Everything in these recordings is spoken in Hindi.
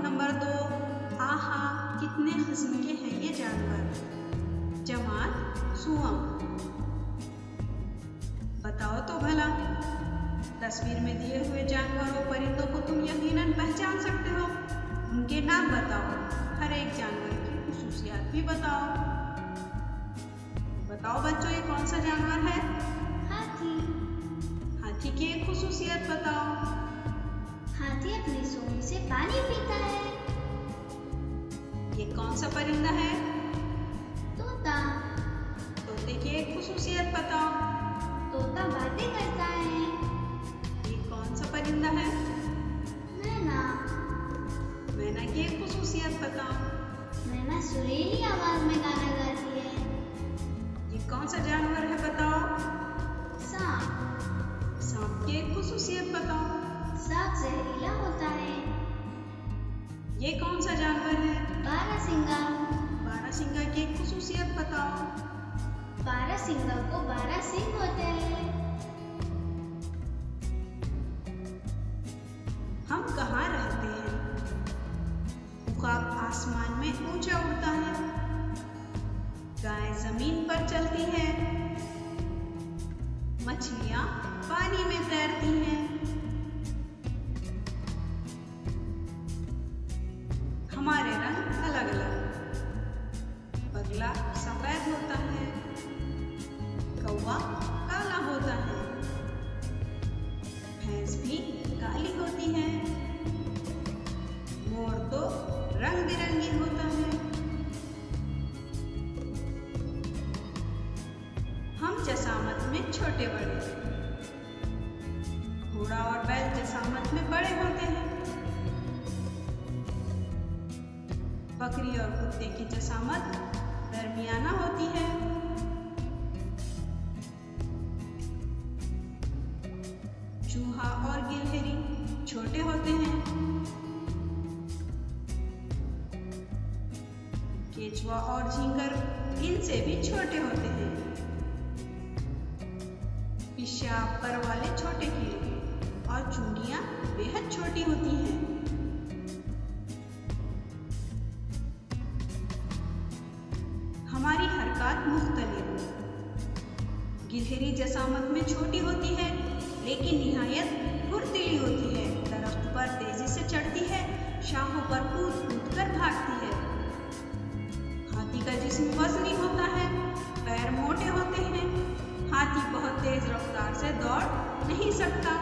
नंबर 2, आहा कितने किस्म के हैं ये जानवर। जमात सुअम। बताओ तो भला, तस्वीर में दिए हुए जानवरों परिंदों को तुम यकीनन पहचान सकते हो। उनके नाम बताओ, हर एक जानवर की खुसूसियात भी बताओ। बताओ बच्चों, ये कौन सा जानवर है? हाथी। हाथी की एक खुसूसियत बताओ। हाथी अपनी सूंड से पानी पीता है। ये कौन सा परिंदा है? तोता। तोते की एक खुसूसियत बताओ। तोता बातें करता है। ये कौन सा परिंदा है? मैना। मैना की एक खुसूसियत बताओ। मैना सुरीली आवाज में गाना गाती है। ये कौन सा जानवर है बताओ। सांप। सांप की एक खुसूसियत बताओ। सांप जहरीला होता है। ये कौन सा जानवर है? बारहसिंगा। बारहसिंगा की एक खुसूसियत बताओ। बारहसिंगा को 12 सिंग होते हैं। हम कहाँ रहते हैं? उकाब आसमान में ऊंचा उड़ता है। गाय जमीन पर चलती है। मछलियाँ पानी में तैरती हैं। हमारे रंग अलग अलग। बगला सफेद होता है। कौवा काला होता है। भैंस भी काली होती है। मोर तो रंग बिरंगी होता है। हम जसामत में छोटे बड़े। घोड़ा और बैल जसामत में बड़े होते हैं। बकरी और कुत्ते की जसामत दरमियाना होती है। चूहा और गिलहरी छोटे होते हैं। केचुआ और झींगर इनसे भी छोटे होते हैं। पेशाब पर वाले छोटे कीड़े और चूंडियां बेहद छोटी होती हैं। हमारी हरकत मुख्तलिफ। गिलहरी जसामत में छोटी होती है लेकिन निहायत फुर्तीली होती है। दरख्त पर तेजी से चढ़ती है, शाखों पर कूद कूद कर भागती है। हाथी का जिस्म वजनी होता है, पैर मोटे होते हैं। हाथी बहुत तेज रफ्तार से दौड़ नहीं सकता।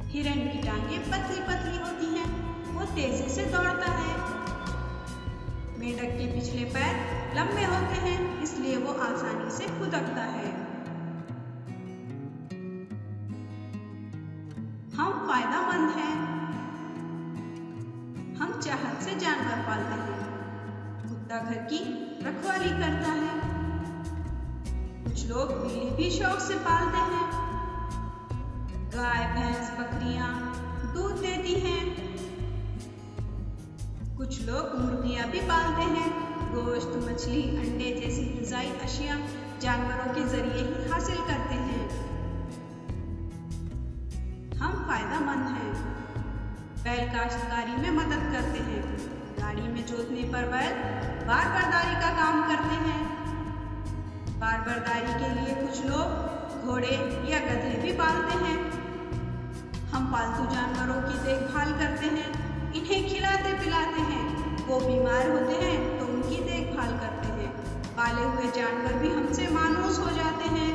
हिरन की टांगें पतली पतली होती हैं, वो तेजी से दौड़ता है। मेंढक के पिछले पैर लंबे होते हैं, इसलिए वो आसानी से खुदकता है। हम फायदेमंद हैं। हम चाहत से जानवर पालते हैं। कुत्ता घर की रखवाली करता है। कुछ लोग बिल्ली भी शौक से पालते हैं। गाय, भैंस, बकरियां दूध देती हैं। कुछ लोग मुर्गियां भी पालते हैं। गोश्त, मछली, अंडे जैसी ग़िज़ाई अशिया जानवरों के जरिए ही हासिल करते हैं। हम फायदेमंद हैं। बैल काश्तकारी में मदद करते हैं। गाड़ी में जोतने पर बैल बारबरदारी का काम करते हैं। बारबरदारी के लिए कुछ लोग घोड़े या गधे भी पालते हैं। हम पालतू जानवरों की देखभाल करते हैं, इन्हें खिलाते पिलाते हैं। वो बीमार होते हैं तो उनकी देखभाल करते हैं। पाले हुए जानवर भी हमसे मानूस हो जाते हैं।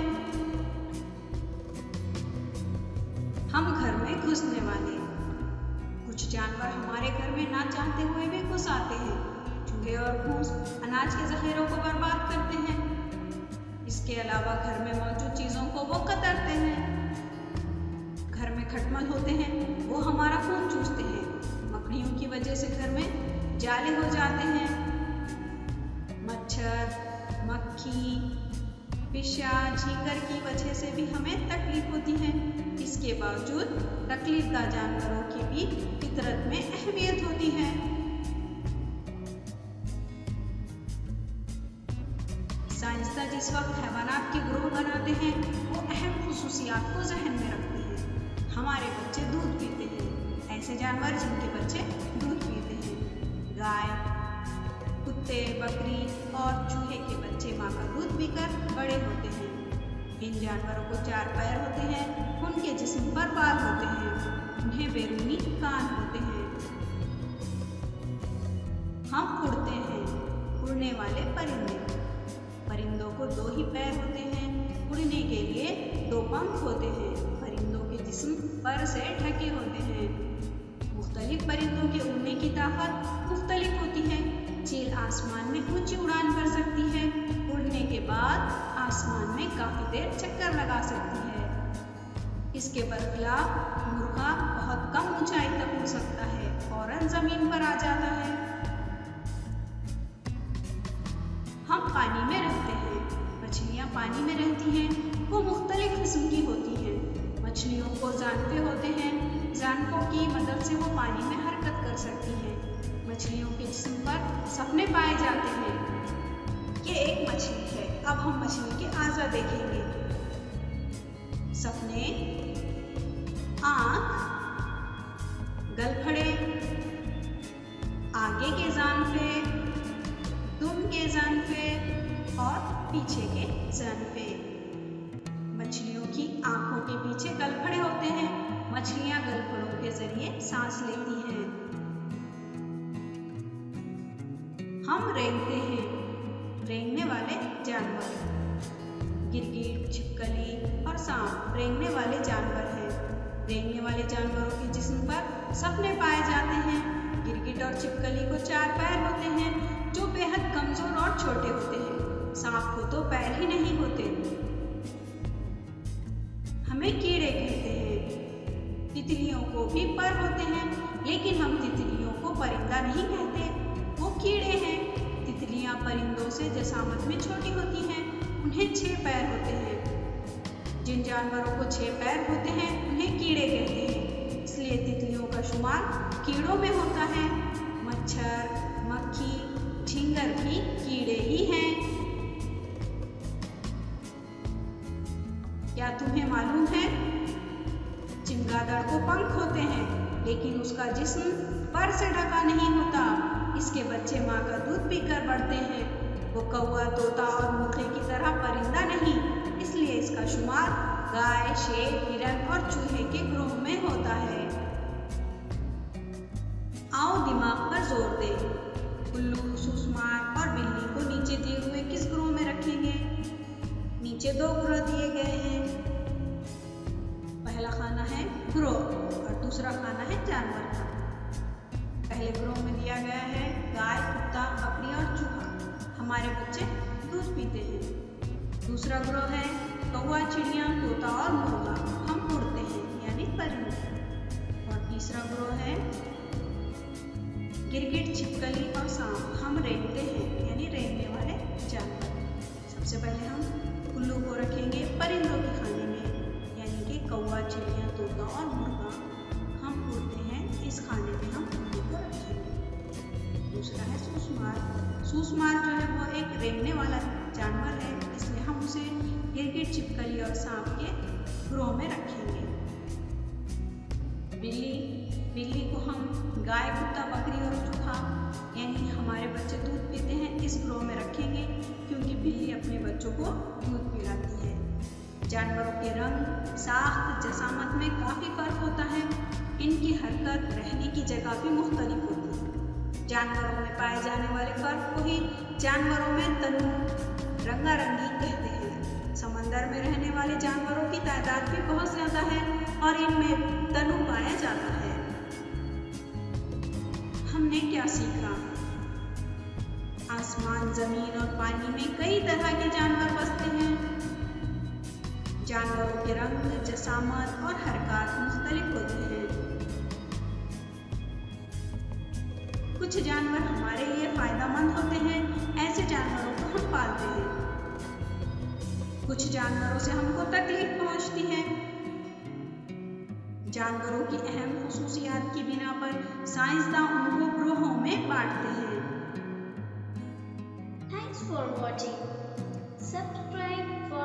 हम घर में घुसने वाले। कुछ जानवर हमारे घर में ना चाहते हुए भी घुस आते हैं। चूहे और भूस अनाज के जखीरों को बर्बाद करते हैं। इसके अलावा घर में मौजूद चीजों को वो कतरते हैं। घर में खटमल होते हैं, वो हमारा खून चूसते हैं। मकड़ियों की वजह से घर में जाले हो जाते हैं। मच्छर, मक्खी, पिशा, झींगर की वजह से भी हमें तकलीफ होती है। इसके बावजूद तकलीफदा जानवरों की भी फितरत में अहमियत होती है। साइंसदान जिस वक्त हैवानात के ग्रोह बनाते हैं, वो अहम खुसूसियात को जहन में रखते हैं। हमारे बच्चे दूध पीते हैं, ऐसे जानवर जिनके बच्चे दूध पीते हैं। गाय, कुत्ते, बकरी और चूहे के बच्चे माँ का दूध पीकर बड़े होते हैं। इन जानवरों को 4 पैर होते हैं, उनके जिस्म पर बाल होते हैं, उन्हें बैरूनी कान होते हैं। हम उड़ते हैं। उड़ने वाले परिंदे। परिंदों को 2 ही पैर होते हैं। उड़ने के लिए 2 पंख होते हैं। परिंदों के जिस्म पर से ढके होते हैं। मुख्तलिफ परिंदों के उड़ने की ताकत मुख्तलिफ होती है। चील आसमान में ऊंची उड़ान भर सकती है। उड़ने के बाद आसमान में काफी देर चक्कर लगा सकती है। इसके बरखिलाफ मुर्गा बहुत कम ऊंचाई तक उड़ सकता है, फौरन जमीन पर आ जाता है। हम पानी में रहते हैं। मछलियाँ पानी में रहती हैं। वो मुख्तलिफ किस्म की होती हैं। मछलियों को जानते होते हैं। जानकों की मदद से वो पानी में हरकत कर सकती हैं। मछलियों के जिस्म पर सपने पाए जाते हैं। ये एक मछली है। अब हम मछली के आज़ा देखेंगे। सपने, आँख, गलफड़े, आगे के जांघे, दुम के जांघे और पीछे के जांघे। मछलियों की आंखों के पीछे गलफड़े होते हैं। मछलियां गलफड़ों के जरिए सांस लेती हैं। हम रेंगते हैं। रेंगने वाले जानवर। गिरगिट, छिपकली और सांप रेंगने वाले जानवर हैं। रेंगने वाले जानवरों के जिस्म पर सपने पाए जाते हैं। गिरगिट और छिपकली को 4 पैर होते हैं, जो बेहद कमजोर और छोटे होते हैं। सांप को तो पैर ही नहीं होते। हमें कीड़े कहते हैं। तितलियों को भी पर होते हैं, लेकिन हम तितलियों को परिंदा नहीं कहते, वो कीड़े हैं। तितलियां परिंदों से जसामत में छोटी होती हैं। उन्हें 6 पैर होते हैं। जिन जानवरों को 6 पैर होते हैं उन्हें कीड़े कहते हैं। इसलिए तितलियों का शुमार कीड़ों में होता है। मच्छर, मक्खी, झिंगर भी कीड़े ही हैं। क्या तुम्हें मालूम है? चमगादड़ को पंख होते हैं, लेकिन उसका जिस्म पर से ढका नहीं होता। इसके बच्चे माँ का दूध पीकर बढ़ते हैं। वो कौवा, तोता और मुर्गे की तरह परिंदा नहीं, इसलिए इसका शुमार गाय, शेर, हिरन और चूहे के ग्रोह में होता है। आओ दिमाग पर जोर दें। उल्लू, सुसमार और बिल्ली को नीचे दिए हुए किस ग्रोह में रखेंगे? नीचे 2 ग्रोह दिए गए हैं। पहला खाना है ग्रोह और दूसरा खाना है जानवर का। पहले ग्रोह में दिया गया है गाय, कुत्ता, बकरी और चूहा। हमारे बच्चे दूध पीते हैं। दूसरा ग्रोह है कौवा, चिड़िया, तोता और मुर्गा। हम उड़ते हैं यानी परिंदे। और तीसरा ग्रोह है गिरगिट, छिपकली और सांप। हम रेंगते हैं यानी रेंगने वाले जानवर। सबसे पहले हम उल्लू को रखेंगे परिंदों के खाने में, यानी कि कौवा, चिड़िया, तोता और मुर्गा। हम उड़ते हैं, इस खाने में हम उल्लू को रखेंगे। दूसरा है सूसमार। सूसमार जो है वो एक रेंगने वाला जानवर है, इसलिए हम उसे गिरगिट, छिपकली और सांप के ग्रोह में रखेंगे। बिल्ली को हम गाय, कुत्ता, बकरी और चूहा यानी हमारे बच्चे दूध पीते हैं इस ग्रोह में रखेंगे, क्योंकि बिल्ली अपने बच्चों को दूध पिलाती है। जानवरों के रंग, साख्त, जसामत में काफ़ी फर्क होता है। इनकी हरकत, रहने की जगह भी मुख्तलिफ होती है। जानवरों में पाए जाने वाले फर्क को ही जानवरों में तनु, रंगारंगी कहते हैं। समंदर में रहने वाले जानवरों की तादाद भी बहुत ज़्यादा है और इनमें तनु पाया जाता है। हमने क्या सीखा? आसमान, जमीन और पानी में कई तरह के जानवर बसते हैं। जानवरों के रंग, जसामत और हरकत मुख्तलिफ होते हैं। कुछ जानवर हमारे लिए फायदेमंद होते हैं, ऐसे जानवरों को हम पालते हैं। कुछ जानवरों से हमको तकलीफ पहुंचती है। जानवरों की अहम खुसूसियात की बिना पर साइंसदान उनको ग्रोहों में बांटते हैं। Thanks for watching. Subscribe for